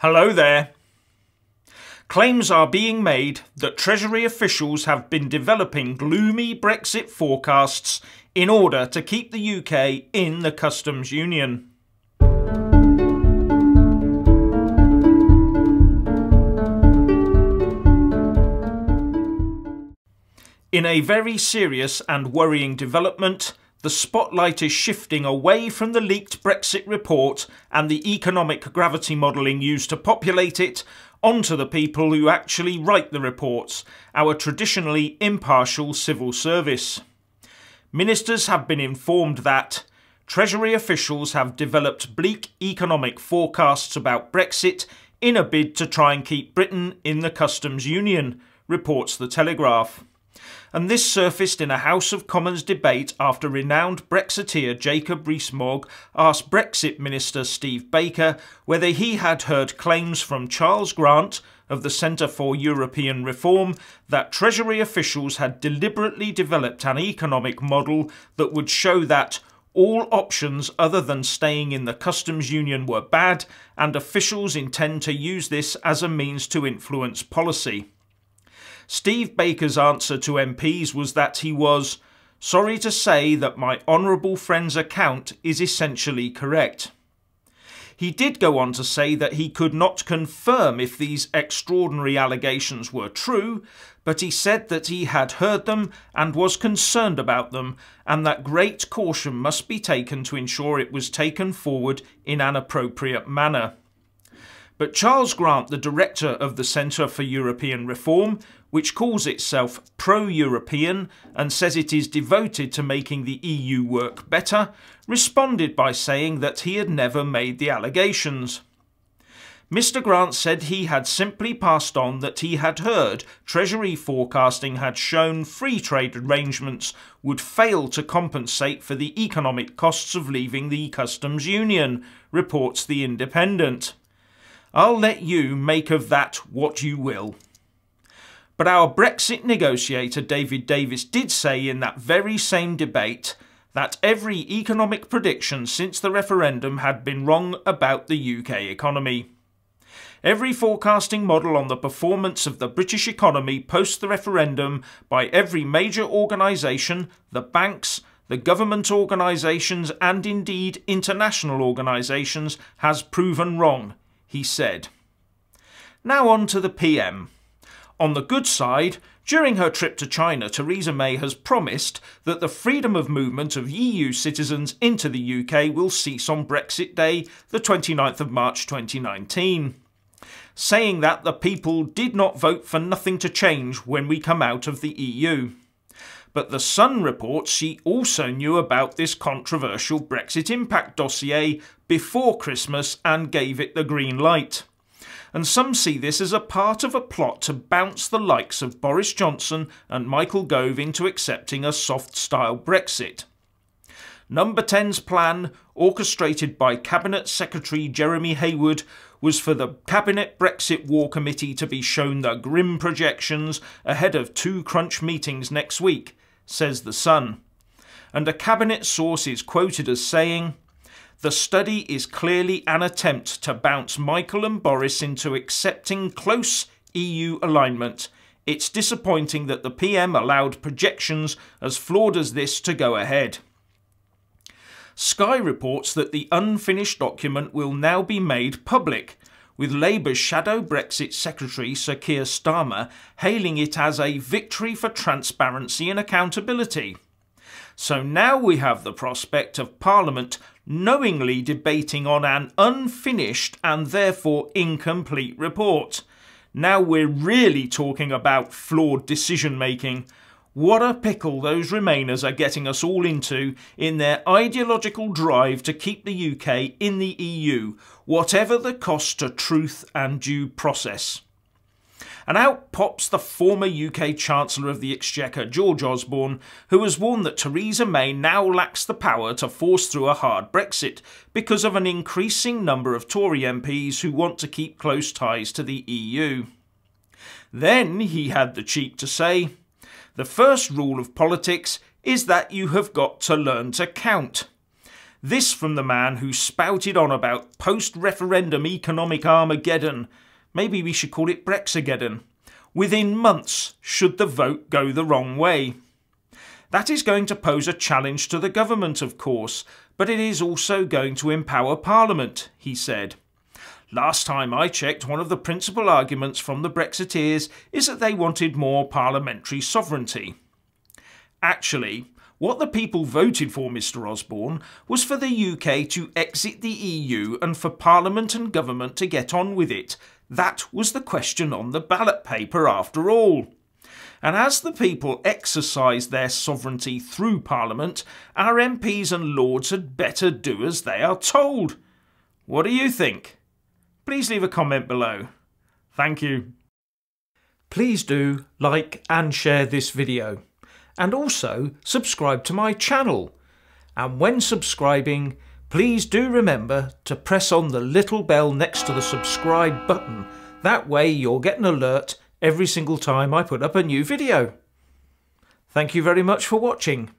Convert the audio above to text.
Hello there. Claims are being made that Treasury officials have been developing gloomy Brexit forecasts in order to keep the UK in the customs union. In a very serious and worrying development, the spotlight is shifting away from the leaked Brexit report and the economic gravity modelling used to populate it onto the people who actually write the reports, our traditionally impartial civil service. Ministers have been informed that Treasury officials have developed bleak economic forecasts about Brexit in a bid to try and keep Britain in the customs union, reports the Telegraph. And this surfaced in a House of Commons debate after renowned Brexiteer Jacob Rees-Mogg asked Brexit Minister Steve Baker whether he had heard claims from Charles Grant of the Centre for European Reform that Treasury officials had deliberately developed an economic model that would show that all options other than staying in the customs union were bad, and officials intend to use this as a means to influence policy. Steve Baker's answer to MPs was that he was sorry to say that my honourable friend's account is essentially correct. He did go on to say that he could not confirm if these extraordinary allegations were true, but he said that he had heard them and was concerned about them, and that great caution must be taken to ensure it was taken forward in an appropriate manner. But Charles Grant, the director of the Centre for European Reform, which calls itself pro-European and says it is devoted to making the EU work better, responded by saying that he had never made the allegations. Mr. Grant said he had simply passed on that he had heard Treasury forecasting had shown free trade arrangements would fail to compensate for the economic costs of leaving the customs union, reports The Independent. I'll let you make of that what you will. But our Brexit negotiator David Davis did say in that very same debate that every economic prediction since the referendum had been wrong about the UK economy. Every forecasting model on the performance of the British economy post the referendum by every major organisation, the banks, the government organisations and indeed international organisations has proven wrong, he said. Now on to the PM. On the good side, during her trip to China, Theresa May has promised that the freedom of movement of EU citizens into the UK will cease on Brexit Day, the 29th of March 2019, saying that the people did not vote for nothing to change when we come out of the EU. But The Sun reports she also knew about this controversial Brexit impact dossier before Christmas and gave it the green light. And some see this as a part of a plot to bounce the likes of Boris Johnson and Michael Gove into accepting a soft-style Brexit. Number 10's plan, orchestrated by Cabinet Secretary Jeremy Haywood, was for the Cabinet Brexit War Committee to be shown the grim projections ahead of 2 crunch meetings next week, says The Sun. And a Cabinet source is quoted as saying, "The study is clearly an attempt to bounce Michael and Boris into accepting close EU alignment. It's disappointing that the PM allowed projections as flawed as this to go ahead." Sky reports that the unfinished document will now be made public, with Labour's shadow Brexit Secretary Sir Keir Starmer hailing it as a victory for transparency and accountability. So now we have the prospect of Parliament knowingly debating on an unfinished and therefore incomplete report. Now we're really talking about flawed decision-making. What a pickle those Remainers are getting us all into in their ideological drive to keep the UK in the EU, whatever the cost to truth and due process. And out pops the former UK Chancellor of the Exchequer, George Osborne, who has warned that Theresa May now lacks the power to force through a hard Brexit because of an increasing number of Tory MPs who want to keep close ties to the EU. Then he had the cheek to say, "The first rule of politics is that you have got to learn to count." This from the man who spouted on about post-referendum economic Armageddon. Maybe we should call it Brexigeddon. Within months, should the vote go the wrong way. That is going to pose a challenge to the government, of course, but it is also going to empower Parliament, he said. Last time I checked, one of the principal arguments from the Brexiteers is that they wanted more parliamentary sovereignty. Actually, what the people voted for, Mr. Osborne, was for the UK to exit the EU and for Parliament and government to get on with it. That was the question on the ballot paper after all. And as the people exercise their sovereignty through Parliament, our MPs and Lords had better do as they are told. What do you think? Please leave a comment below. Thank you. Please do like and share this video. And also subscribe to my channel. And when subscribing, please do remember to press on the little bell next to the subscribe button. That way you'll get an alert every single time I put up a new video. Thank you very much for watching.